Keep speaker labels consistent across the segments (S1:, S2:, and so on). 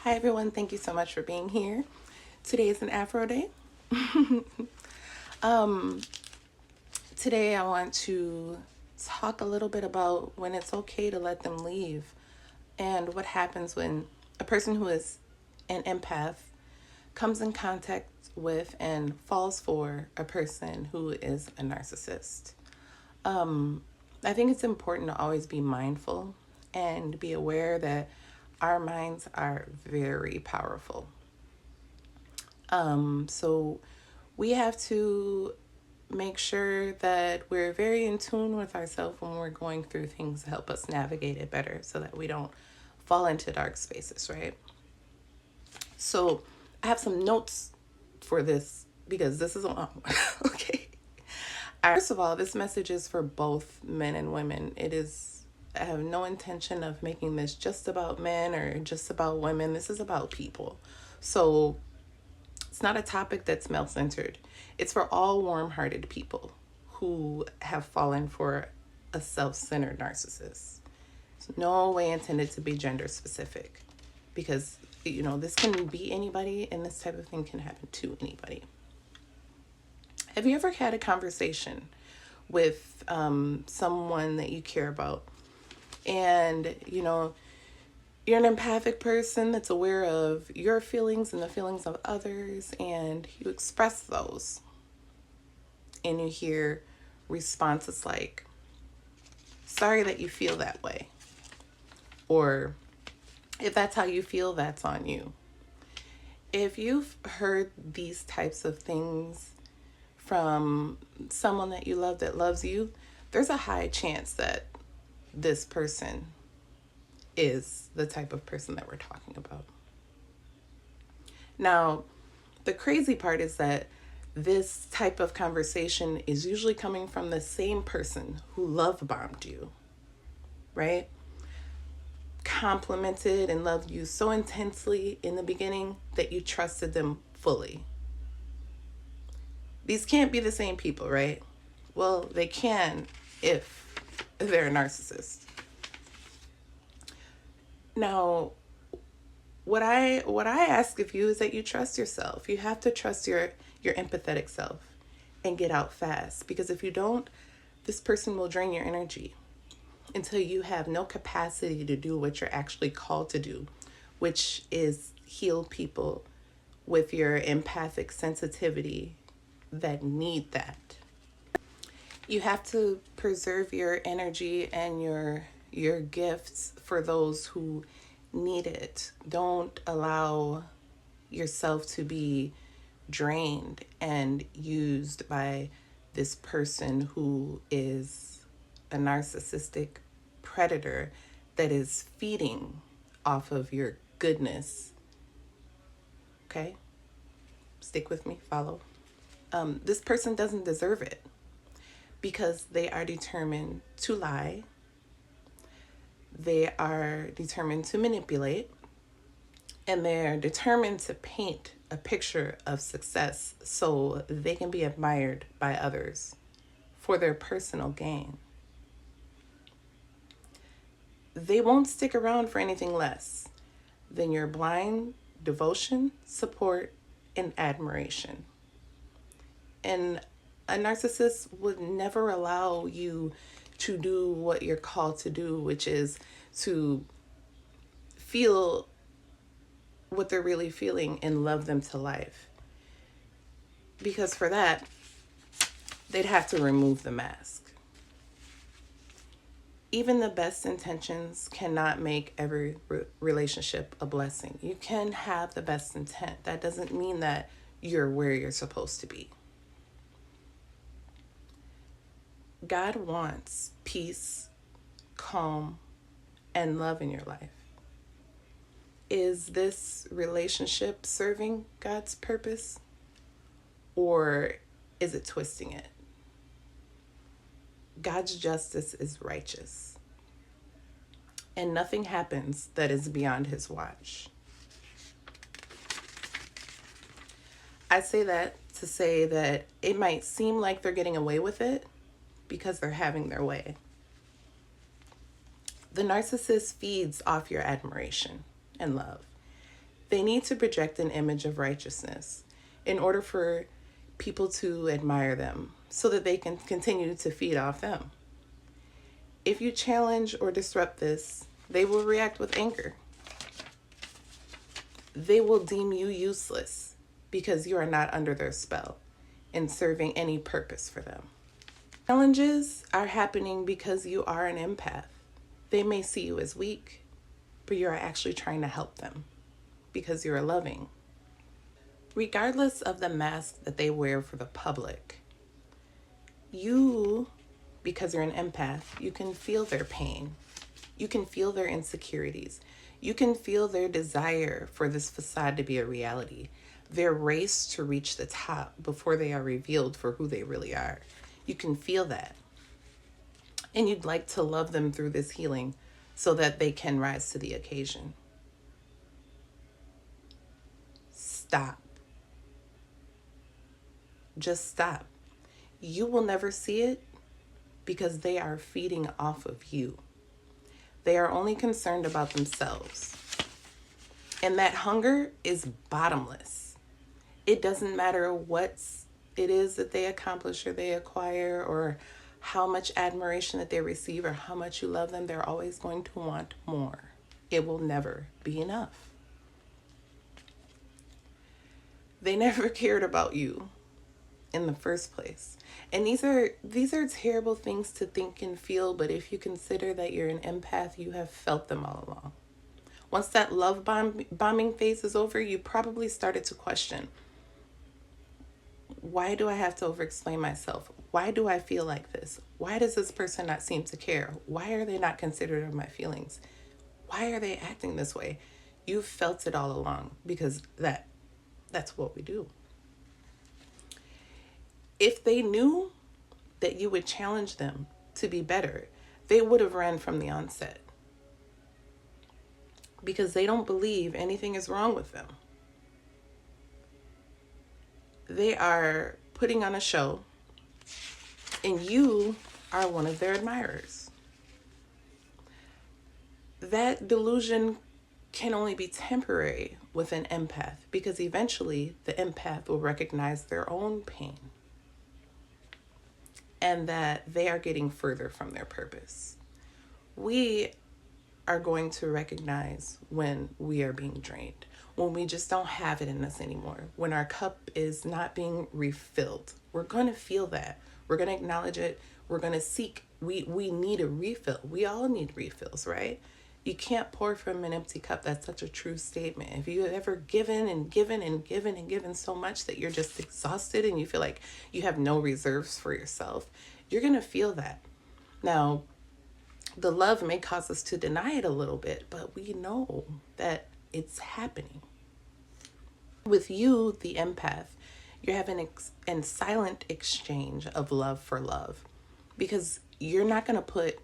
S1: Hi everyone, thank you so much for being here. Today is an Afro day. um, Today I want to talk a little bit about when it's okay to let them leave and what happens when a person who is an empath comes in contact with and falls for a person who is a narcissist. I think it's important to always be mindful and be aware that our minds are very powerful. So we have to make sure that we're very in tune with ourselves when we're going through things to help us navigate it better so that we don't fall into dark spaces, right? So I have some notes for this because this is a long one. Okay. First of all, this message is for both men and women. I have no intention of making this just about men or just about women. This is about people. So it's not a topic that's male centered. It's for all warm hearted people who have fallen for a self centered narcissist. It's no way intended to be gender specific because, this can be anybody and this type of thing can happen to anybody. Have you ever had a conversation with someone that you care about and, you're an empathic person that's aware of your feelings and the feelings of others, and you express those. And you hear responses like, sorry that you feel that way. Or, if that's how you feel, that's on you. If you've heard these types of things from someone that you love that loves you, there's a high chance that this person is the type of person that we're talking about. Now, the crazy part is that this type of conversation is usually coming from the same person who love bombed you, right? Complimented and loved you so intensely in the beginning that you trusted them fully. These can't be the same people, right? Well, they can if they're a narcissist. Now, what I ask of you is that you trust yourself. You have to trust your empathetic self and get out fast, because if you don't, this person will drain your energy until you have no capacity to do what you're actually called to do, which is heal people with your empathic sensitivity that need that. You have to preserve your energy and your gifts for those who need it. Don't allow yourself to be drained and used by this person who is a narcissistic predator that is feeding off of your goodness. Okay? Stick with me, follow. This person doesn't deserve it because they are determined to lie. They are determined to manipulate, and they're determined to paint a picture of success so they can be admired by others for their personal gain. They won't stick around for anything less than your blind devotion, support, and admiration. And a narcissist would never allow you to do what you're called to do, which is to feel what they're really feeling and love them to life. Because for that, they'd have to remove the mask. Even the best intentions cannot make every relationship a blessing. You can have the best intent. That doesn't mean that you're where you're supposed to be. God wants peace, calm, and love in your life. Is this relationship serving God's purpose, or is it twisting it? God's justice is righteous, and nothing happens that is beyond his watch. I say that to say that it might seem like they're getting away with it because they're having their way. The narcissist feeds off your admiration and love. They need to project an image of righteousness in order for people to admire them so that they can continue to feed off them. If you challenge or disrupt this, they will react with anger. They will deem you useless because you are not under their spell and serving any purpose for them. Challenges are happening because you are an empath. They may see you as weak, but you are actually trying to help them because you're loving. Regardless of the mask that they wear for the public, you, because you're an empath, you can feel their pain. You can feel their insecurities. You can feel their desire for this facade to be a reality, their race to reach the top before they are revealed for who they really are. You can feel that. And you'd like to love them through this healing so that they can rise to the occasion. Stop. Just stop. You will never see it because they are feeding off of you. They are only concerned about themselves. And that hunger is bottomless. It doesn't matter what it is that they accomplish or they acquire or how much admiration that they receive or how much you love them, they're always going to want more. It will never be enough. They never cared about you in the first place. And these are terrible things to think and feel, but if you consider that you're an empath, you have felt them all along. Once that love bombing phase is over, you probably started to question, why do I have to over-explain myself? Why do I feel like this? Why does this person not seem to care? Why are they not considerate of my feelings? Why are they acting this way? You've felt it all along because that's what we do. If they knew that you would challenge them to be better, they would have ran from the onset because they don't believe anything is wrong with them. They are putting on a show, and you are one of their admirers. That delusion can only be temporary with an empath because eventually the empath will recognize their own pain and that they are getting further from their purpose. We are going to recognize when we are being drained, when we just don't have it in us anymore, when our cup is not being refilled. We're going to feel that. We're going to acknowledge it. We're going to seek. We need a refill. We all need refills, right? You can't pour from an empty cup. That's such a true statement. If you have ever given and given and given and given so much that you're just exhausted and you feel like you have no reserves for yourself, you're going to feel that. Now, the love may cause us to deny it a little bit, but we know that it's happening. With you, the empath, you're having a silent exchange of love for love because you're not going to put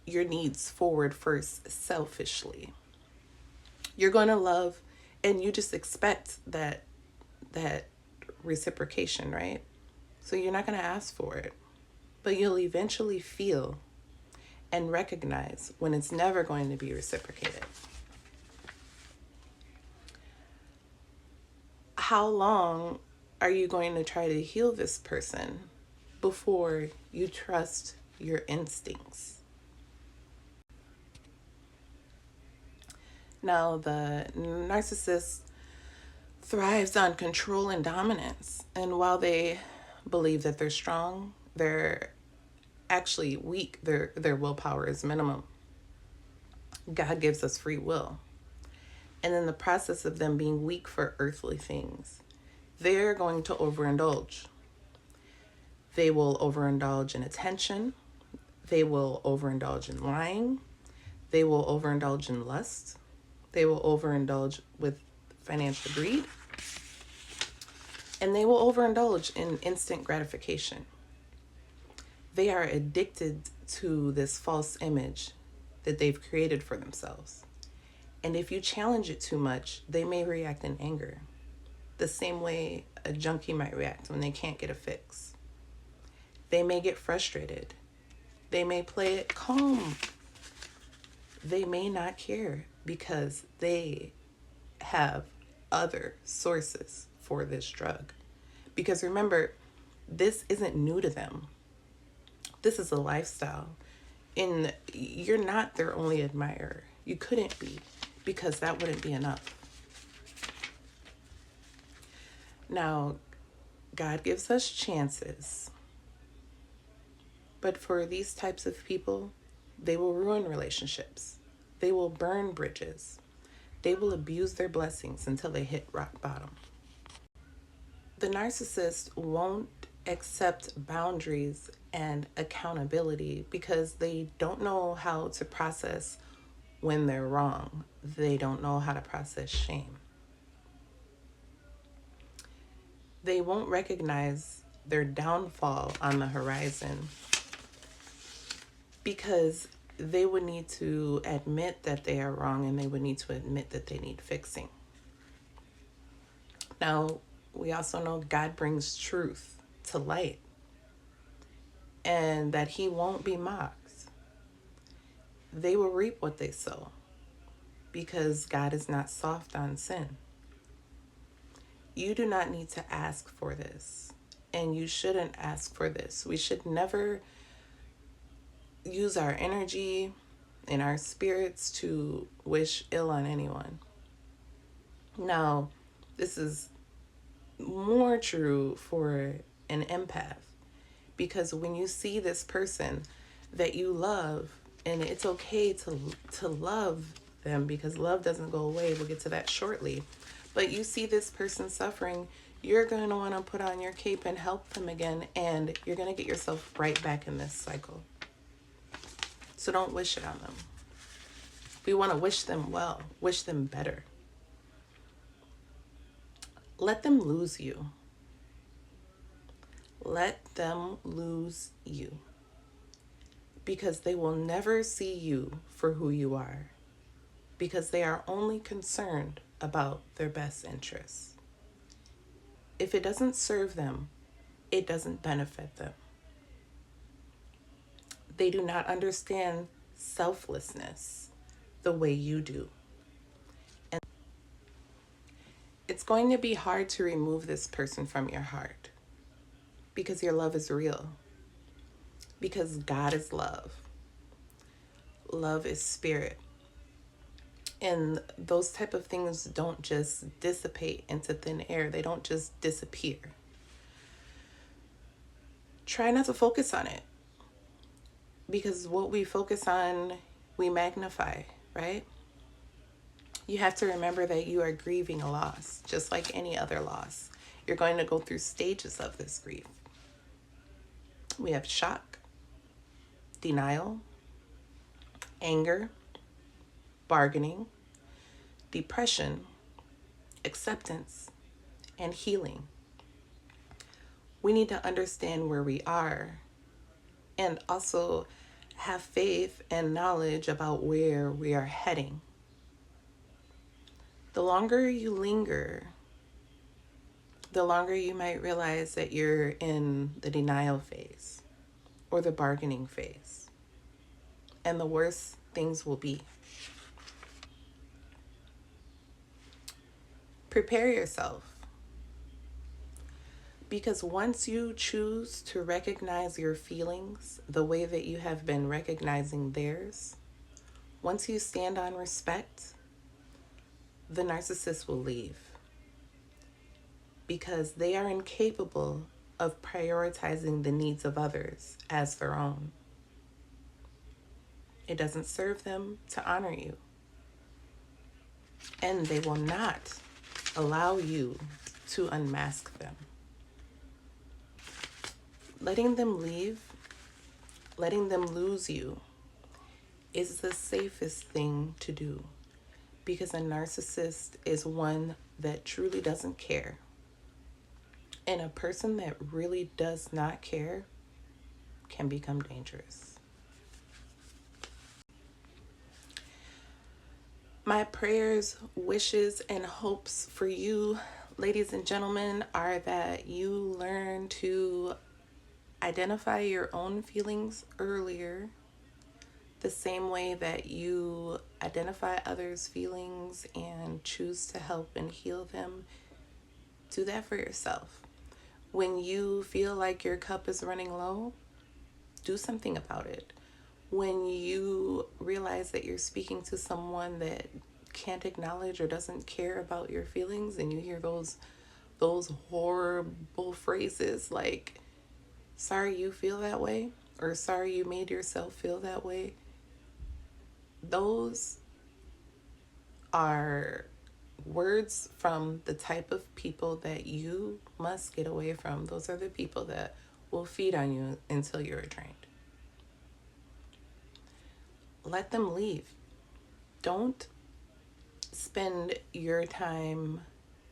S1: your needs forward first selfishly. You're going to love and you just expect that reciprocation, right? So you're not going to ask for it, but you'll eventually feel and recognize when it's never going to be reciprocated. How long are you going to try to heal this person before you trust your instincts? Now, the narcissist thrives on control and dominance. And while they believe that they're strong, they're actually weak. Their willpower is minimum. God gives us free will. And in the process of them being weak for earthly things, they're going to overindulge. They will overindulge in attention. They will overindulge in lying. They will overindulge in lust. They will overindulge with financial greed. And they will overindulge in instant gratification. They are addicted to this false image that they've created for themselves. And if you challenge it too much, they may react in anger, the same way a junkie might react when they can't get a fix. They may get frustrated. They may play it calm. They may not care because they have other sources for this drug. Because remember, this isn't new to them. This is a lifestyle. And you're not their only admirer. You couldn't be, because that wouldn't be enough. Now, God gives us chances. But for these types of people, they will ruin relationships. They will burn bridges. They will abuse their blessings until they hit rock bottom. The narcissist won't accept boundaries and accountability because they don't know how to process when they're wrong. They don't know how to process shame. They won't recognize their downfall on the horizon because they would need to admit that they are wrong, and they would need to admit that they need fixing. Now, we also know God brings truth to light, and that he won't be mocked. They will reap what they sow, because God is not soft on sin. You do not need to ask for this, and you shouldn't ask for this. We should never use our energy and our spirits to wish ill on anyone. Now, this is more true for an empath, because when you see this person that you love, and it's okay to love them, because love doesn't go away. We'll get to that shortly. But you see this person suffering, you're going to want to put on your cape and help them again, and you're going to get yourself right back in this cycle. So don't wish it on them. We want to wish them well, wish them better. Let them lose you. Let them lose you. Because they will never see you for who you are. Because they are only concerned about their best interests. If it doesn't serve them, it doesn't benefit them. They do not understand selflessness the way you do. And it's going to be hard to remove this person from your heart, because your love is real. Because God is love. Love is spirit. And those type of things don't just dissipate into thin air. They don't just disappear. Try not to focus on it. Because what we focus on, we magnify, right? You have to remember that you are grieving a loss, just like any other loss. You're going to go through stages of this grief. We have shock, denial, anger, bargaining, depression, acceptance, and healing. We need to understand where we are, and also have faith and knowledge about where we are heading. The longer you linger, the longer you might realize that you're in the denial phase or the bargaining phase, and the worse things will be. Prepare yourself. Because once you choose to recognize your feelings the way that you have been recognizing theirs, once you stand on respect, the narcissist will leave. Because they are incapable of prioritizing the needs of others as their own. It doesn't serve them to honor you. And they will not allow you to unmask them. Letting them leave, letting them lose you, is the safest thing to do, because a narcissist is one that truly doesn't care. And a person that really does not care can become dangerous. My prayers, wishes, and hopes for you, ladies and gentlemen, are that you learn to identify your own feelings earlier, The same way that you identify others' feelings and choose to help and heal them, do that for yourself. When you feel like your cup is running low, do something about it. When you realize that you're speaking to someone that can't acknowledge or doesn't care about your feelings, and you hear those horrible phrases like, sorry you feel that way, or sorry you made yourself feel that way, those are words from the type of people that you must get away from. Those are the people that will feed on you until you're drained. Let them leave. Don't spend your time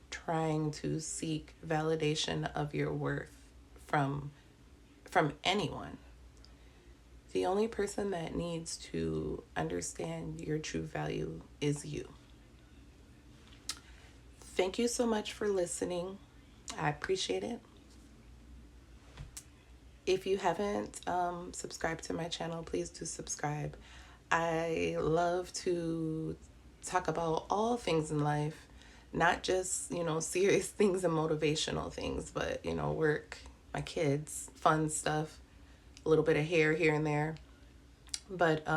S1: trying to seek validation of your worth from anyone. The only person that needs to understand your true value is you. Thank you so much for listening. I appreciate it. If you haven't subscribed to my channel, please do subscribe. I love to talk about all things in life, not just, serious things and motivational things, but, work, my kids, fun stuff, a little bit of hair here and there. But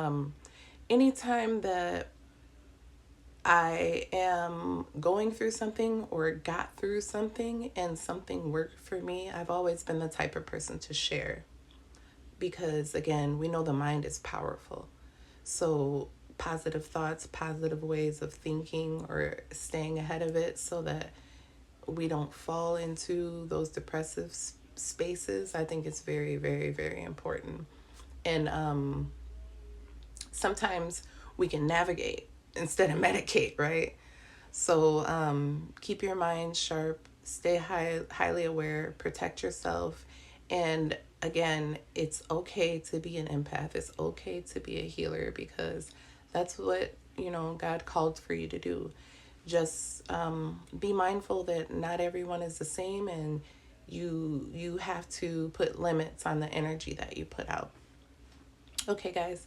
S1: anytime that I am going through something or got through something and something worked for me, I've always been the type of person to share. Because again, we know the mind is powerful. So positive thoughts, positive ways of thinking or staying ahead of it so that we don't fall into those depressive spaces, I think it's very, very, very important. And sometimes we can navigate instead of medicate, right? So keep your mind sharp, stay highly aware, protect yourself. And again, it's okay to be an empath. It's okay to be a healer because that's what, God called for you to do. Just be mindful that not everyone is the same, and you have to put limits on the energy that you put out. Okay, guys,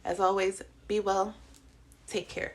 S1: as always, be well. Take care.